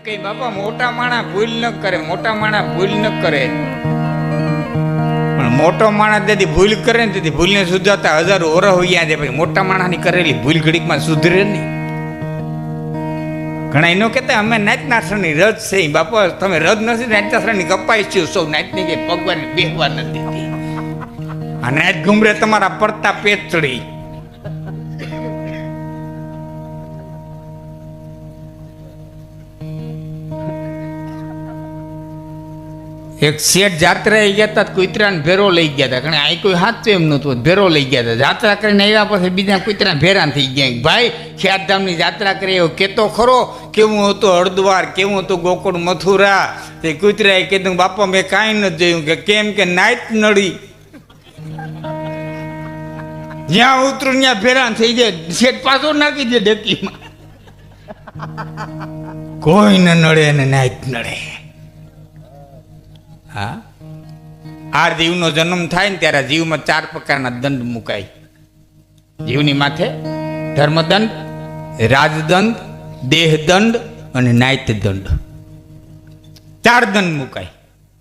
કઈ બાપા મોટા માણા ભૂલ ન કરે, મોટા માણા ભૂલ ન કરે, પણ મોટો માણસ તેથી ભૂલ કરે ને તેથી ભૂલને સુધારતા હજારો ઓરહ હોઈ જાય. પછી મોટા માણસની કરેલી ભૂલ ઘડીકમાં સુધરે નહીં. ઘણા એનો કહેતા અમે નાચનાસરની રજ છે. બાપા તમે રજ નથી, નાચનાસરની કપાઈ છું સૌ નાચની કે ભગવાનને બેહવા નથી દેતી. આ નાચ ઘુમરે તમારા પડતા પેટ ચડી. એક શેઠ જાત્રા ગયા હતા, કુતરાને ભેરો લઈ ગયા હતા. કારણ અહીં કોઈ હાથ એમ નહોતું, ભેરો લઈ ગયા હતા. જાત્રા કરીને આવ્યા પછી બીજા કુતરા ભેરાન થઈ ગયા. ભાઈ ખ્યાતધામની જાત્રા કરી એવો કેતો ખરો કેવું હતું હરદ્વાર, કેવું હતું ગોકુળ મથુરા. તે કુતરાએ કીધું બાપા મેં કાંઈ નથી જોયું. કે કેમ કે નાઈટ નડી, જ્યાં ઉતરું ત્યાં ભેરાન થઈ જાય. શેઠ પાછો નાખી દે ડેકીમાં. કોઈ ન નડે અને નાઈટ નડે. હા, આ જીવનો જન્મ થાય ને ત્યારે જીવમાં 4 પ્રકારના દંડ મુકાય. જીવની માથે ધર્મદંડ, રાજદંડ, દેહદંડ અને નાયતદંડ, 4 દંડ મુકાય.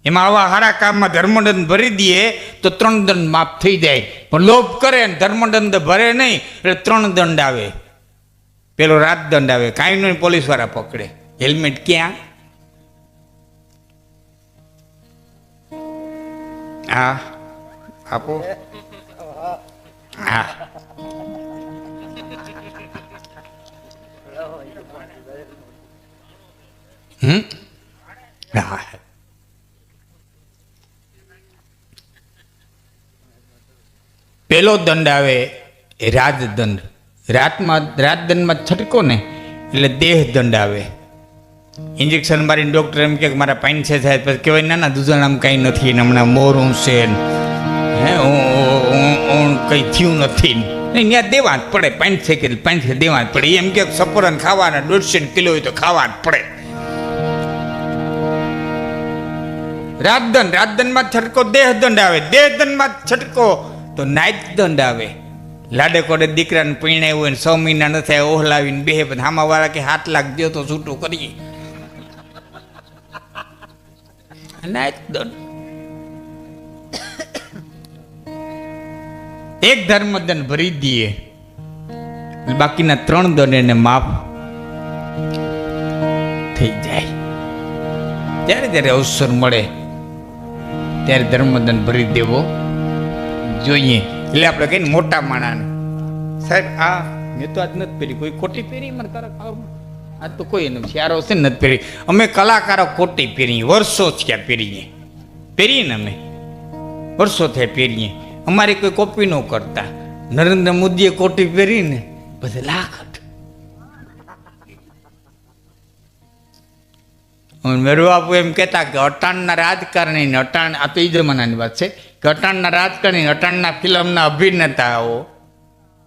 એમાં આવા સારા કામમાં ધર્મદંડ ભરી દઈએ તો 3 દંડ માફ થઈ જાય. પણ લોભ કરે ને ધર્મદંડ ભરે નહીં એટલે 3 દંડ આવે. પેલો રાજદંડ આવે, કાંઈ નહીં પોલીસ વાળા પકડે. હેલ્મેટ ક્યાં? હા આપો. હા હા. પેલો દંડ આવે એ રાજદંડ. રાજદંડમાં છટકો ને એટલે દેહદંડ આવે. ઇન્જેક્શન મારીને ડૉક્ટર એમ કે મારા પાઇન છે થાય, પછી કહેવાય ના ના દૂધણામાં કાંઈ નથી ને હમણાં મોરું છે હે હું કંઈ થયું નથી ને ત્યાં દેવા જ પડે. 5 કિલો 5 દેવા જ પડે. એમ કે સપોરન ખાવાના 150 કિલો હોય તો ખાવા જ પડે. રાજદંડમાં છટકો દેહદંડ આવે. દેહદંડમાં છટકો તો નાયતદંડ આવે. લાડે કોડે દીકરાને પીણાવ્યું હોય ને 6 મહિના ન થાય ઓહલાવીને બેહે, પછી આમાં વાળા કે 7 લાખ દો તો છૂટું કરીએ. નાયતદંડ. એક ધર્મદંડ ભરી દઈએ, બાકીના 3 દંડ એને માફ થઈ જાય. જ્યારે જ્યારે અવસર મળે ત્યારે ધર્મદંડ ભરી દેવો જોઈએ. એટલે આપણે કહીને મોટા માણાને સાહેબ આ મેં તો આજ નથી પહેરી, કોઈ ખોટી પહેરી મને તારા આજ તો કોઈ નથી, સારો છે નથી પહેરી. અમે કલાકારો ખોટી પહેરીએ, વર્ષો થયા પહેરીએ ને અમે વર્ષો થયા પહેરીએ. અમારી કોઈ કોપી ન કરતા. નરેન્દ્ર મોદીએ કોટી પહેરીને પછી લાખત. મેરુ બાપુ એમ કહેતા કે અટાણના રાજકારણી ને અટાણ, આ તો એ જમાનાની વાત છે કે અટાણના રાજકારણી અટાણના ફિલ્મના અભિનેતાઓ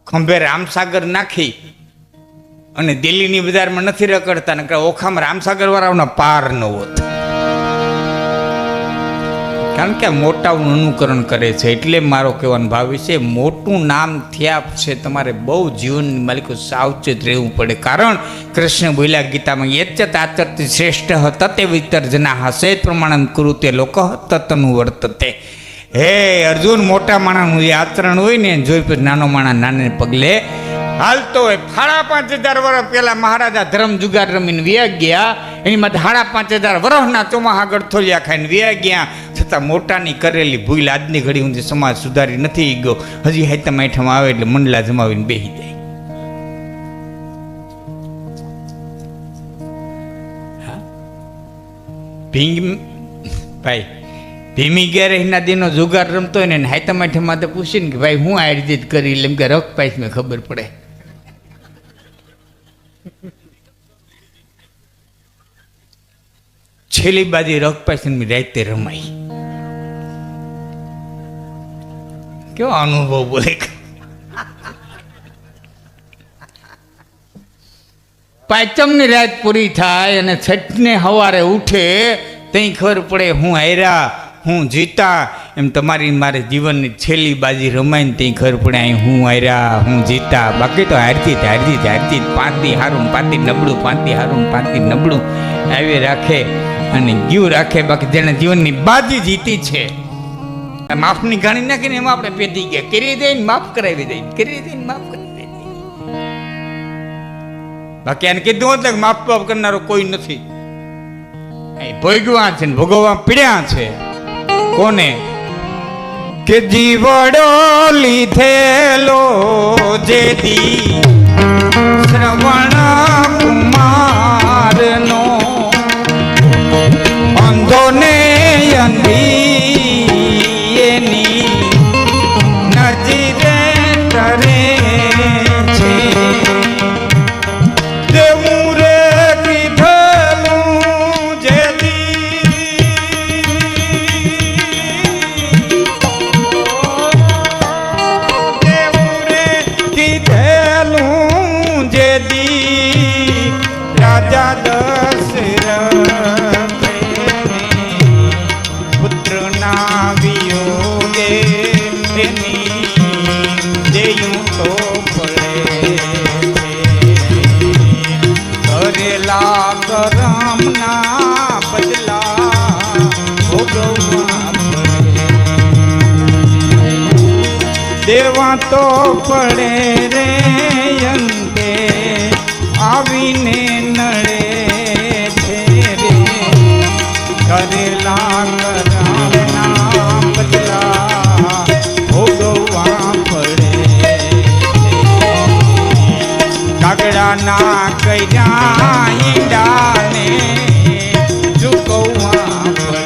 ખંભે રામસાગર નાખી અને દિલ્હીની બજારમાં નથી રખડતા, ને ઓખામાં રામસાગર વાળાઓના પાર ન હોત. કારણ કે મોટાનું અનુકરણ કરે છે. એટલે મારો કહેવાનો ભાવ છે મોટું નામ થયા છે તમારે બહુ જીવનની માલિકો સાવચેત રહેવું પડે. કારણ કૃષ્ણ બોલ્યા ગીતામાં યચ્ચત આચરતિ શ્રેષ્ઠ તતે વિતર્જના હસે પ્રમાણમ કુરુતે લોક તતનું વર્તતે. હે અર્જુન, મોટા માણસનું જે આચરણ હોય ને જોઈ પછી નાનો માણસ નાને પગલે હાલતો હોય. 5,500 વર્ષ પહેલા મહારાજા ધર્મ જુગાર રમીને વ્યા ગયા. એની માટે 5,500 વર્ષના ચોમાહા ગળથોલિયા ખાઈને વ્યા ગયા. છતાં મોટાની કરેલી ભૂલ આજની ઘડી સુધી સમાજ સુધારી નથી ગયો. હજી હાઈતમ આઈઠમ આવે એટલે મંડલા જમાવીને બેસી જાય. ભાઈ ભીમી ગેરેજના દિનો જુગાર રમતો હોય ને હાઈતમ આઈઠમ માટે પૂછીને કે ભાઈ હું આ રીતે કરી એટલે એમ કે રખ પાઈશ મેં ખબર પડે. છેલ્લી બાજી રખ પાઈશ રાતે રમાઈ. કેવો અનુભવ બોલે. પાંચમની રાત પૂરી થાય અને છઠને સવારે ઉઠે ત્યાં ખબર પડે હું હાર્યા હું જીતા, એમ તમારી મારે જીવનની છેલ્લી બાજી રમાઈને ત્યાં ખબર પડે અહીં હું હાર્યા, હું જીતા. બાકી તો હારતી જ પાંચથી હારું પાંચથી નબળું, પાંચથી હારું પાંચથી નબળું આવી રાખે અને ગયું રાખે. બાકી જેને જીવનની બાજી જીતી છે, માફની ઘાણી નાખીને એમાં આપણે પેટી ગયા કરી દઈને માફ કરાવી દઈએ, કરી દઈને માફ કરી દઈએ. બાકી એને કીધું હોત કે માફ બાફ કરનારો કોઈ નથી. ભોગવા છે ને ભોગવવા પીડ્યા છે. કોને? કે જીવડો લીધેલો જેદી શ્રવણ કુમારનો, અંધો ને અંધી એની નજીરે તરે છે. દેવું રે કીધેલું જેદી, દેવું રે કીધેલું જેદી રાજા દશરથ પુત્રના વિયોગે એની દેયું તો કરેલા કરમના બદલા ભોગવવા પડે, દેવા તો પડે રે અંતે આવીને નડે છે રે. કરેલા કરમના બદલા ભોગવવા પડે, કાગડાના કર્યા ઈંડાને ઝુકવવા પડે.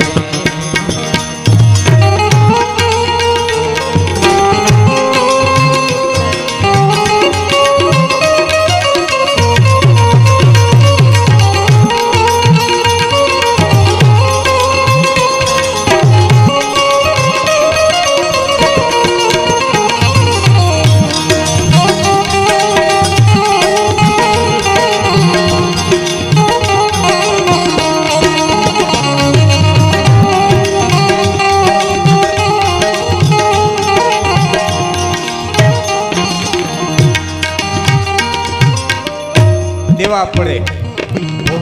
દેવા પડે,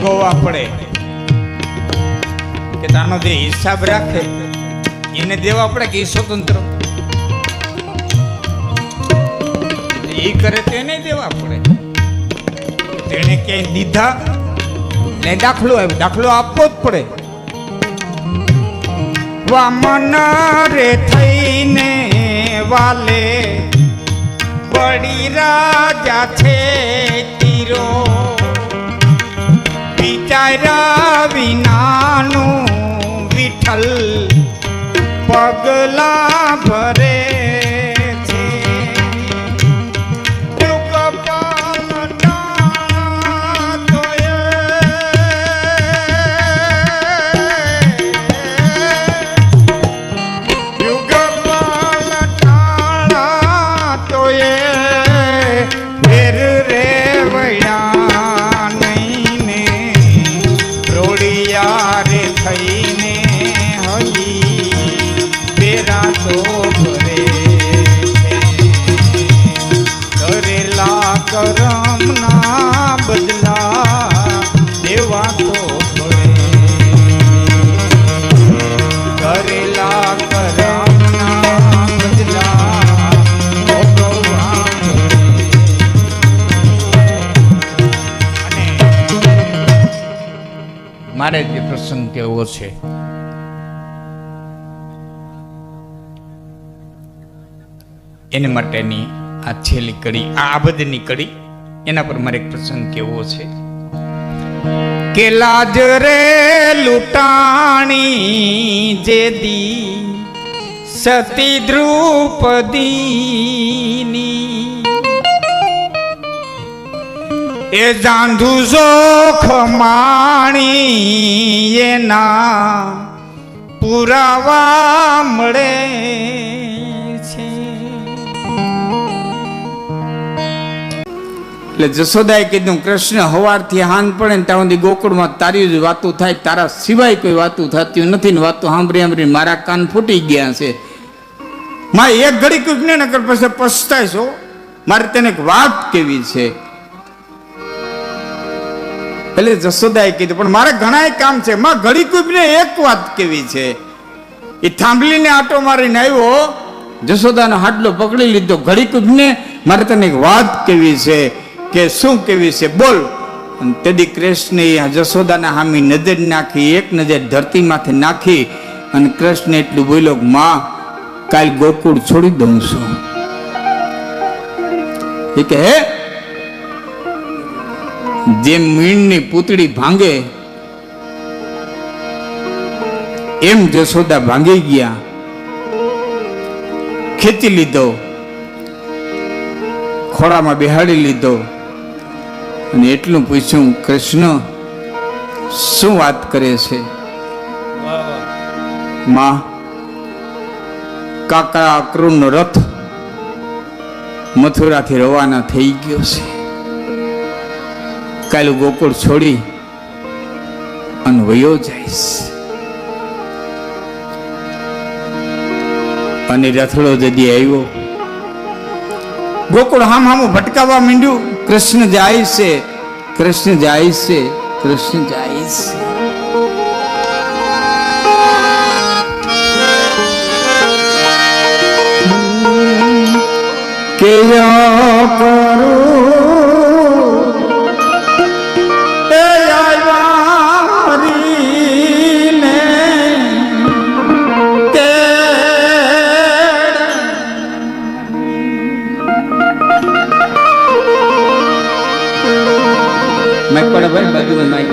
ભોગવવા પડે. કે તાનો જે હિસાબ રાખે એને દેવા પડે કે એ સ્વતંત્ર, એ કરે તેને દેવા પડે. તેને ક્યાંય દીધા ને દાખલો આવ્યો, દાખલો આપવો જ પડે. વામન રે થઈને વાલે બળી રાજા છે તીરો, વિચાર્યા વિનાનું વિઠ્ઠલ પગલા ભરે છે. કરમના બદલા દેવા તો પડે, કરેલા કરમના બદલા ભોગવવા પડે. અને મારે જે પ્રસંગ કેવો છે, એને માટેની આ છેલ્લી કડી, આ બધીની કડી, એના પર મારે એક પ્રસંગ કેવો છે. કે લાજ રે લૂંટાણી જેદી સતી દ્રૌપદીની, એ જાંધુ જોખ માણી એના પુરાવા મળે છે. એટલે જશોદાએ કીધું કૃષ્ણ હવારથી હાન પડે ને ત્યાં સુધી ગોકુળમાં તારી જ વાતું થાય, તારા સિવાય કોઈ વાતું થતી નથી ને વાતું સાંભળી સાંભળી મારા કાન ફૂટી ગયા છે. માં એક ઘડી કુક ને નકર પછી પછતાય છો, મારે તેને એક વાત કેવી છે. એટલે જશોદાએ કીધું પણ મારે ઘણા કામ છે માં, ઘડી કુક ને એક વાત કેવી છે. એ થાંભલીને આટો મારીને આવ્યો, જશોદાનો હાડલો પકડી લીધો. ઘડી કુક ને મારે તને એક વાત કેવી છે. કે શું કેવી છે બોલ. તેથી કૃષ્ણે જશોદાના સામે નજર નાખી, એક નજર ધરતી માથે નાખી અને કૃષ્ણ એટલું બોલ્યો કે માં કાલ ગોકુળ છોડી દઉં છું. એ કે હે જેમ મીણની પૂતળી ભાંગે એમ જશોદા ભાંગી ગયા. ખેંચી લીધો, ખોળામાં બેહાડી લીધો અને એટલું પૂછ્યું કૃષ્ણ શું વાત કરે છે. માં કાકા અક્રૂરનો રથ મથુરાથી રવાના થઈ ગયો છે. કાલે ગોકુળ છોડી અને વયો જઈશ. અને રથડો જદી આવ્યો, ગોકુળ હામ હામું ભટકાવવા માંડ્યું. કૃષ્ણ જાય છે, કૃષ્ણ જાય છે, કૃષ્ણ જાય છે. કે માઇક પડે ભાઈ, બાજુ માઇક